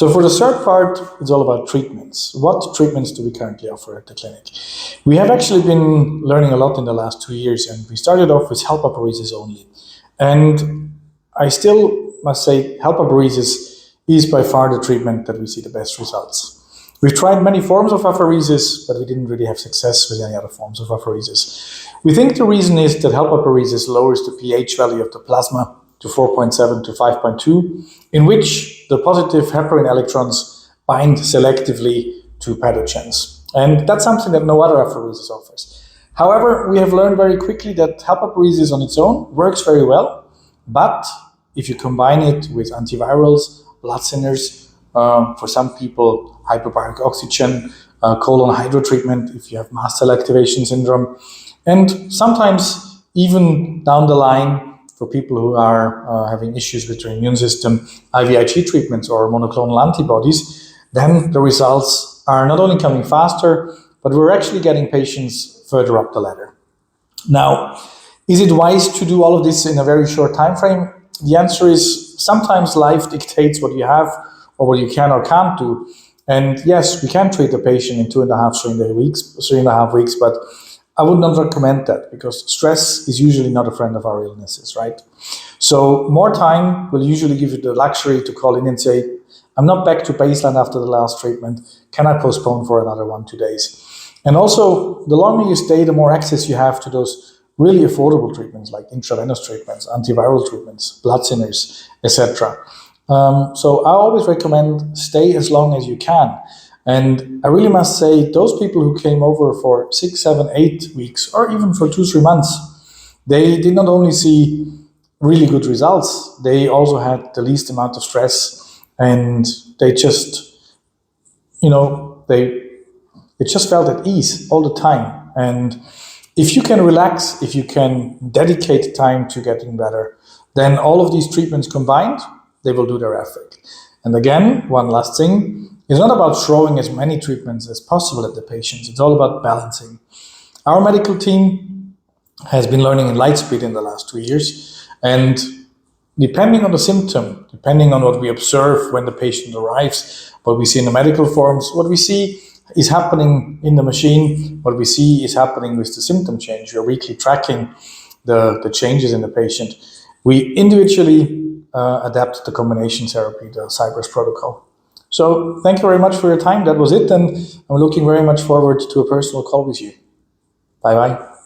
So for the third part, it's all about treatments. What treatments do we currently offer at the clinic? We have actually been learning a lot in the last 2 years, and we started off with hypoparesis only. And I still must say hypoparesis is by far the treatment that we see the best results. We've tried many forms of apheresis, but we didn't really have success with any other forms of apheresis. We think the reason is that hypoparesis lowers the pH value of the plasma to 4.7 to 5.2, in which the positive heparin electrons bind selectively to pathogens. And that's something that no other apheresis offers. However, we have learned very quickly that hypoparesis on its own works very well, but if you combine it with antivirals, blood thinners, for some people, hyperbaric oxygen, colon hydro treatment if you have mast cell activation syndrome, and sometimes even down the line, for people who are having issues with their immune system, IVIG treatments or monoclonal antibodies, then the results are not only coming faster, but we're actually getting patients further up the ladder. Now, is it wise to do all of this in a very short time frame? The answer is sometimes life dictates what you have or what you can or can't do. And yes, we can treat a patient in 3.5 weeks, but I would not recommend that because stress is usually not a friend of our illnesses, right? So more time will usually give you the luxury to call in and say, I'm not back to baseline after the last treatment. Can I postpone for another 1-2 days? And also, the longer you stay, the more access you have to those really affordable treatments like intravenous treatments, antiviral treatments, blood thinners, etc. So I always recommend stay as long as you can. And I really must say, those people who came over for 6, 7, 8 weeks, or even for 2-3 months, they did not only see really good results, they also had the least amount of stress, and they just, they just felt at ease all the time. And if you can relax, if you can dedicate time to getting better, then all of these treatments combined, they will do their effect. And again, one last thing, it's not about throwing as many treatments as possible at the patients. It's all about balancing. Our medical team has been learning in light speed in the last 2 years. And depending on the symptom, depending on what we observe when the patient arrives, what we see in the medical forms, what we see is happening in the machine, what we see is happening with the symptom change. We're weekly tracking the changes in the patient. We individually adapt the combination therapy, the Cypress protocol. So thank you very much for your time. That was it. And I'm looking very much forward to a personal call with you. Bye-bye.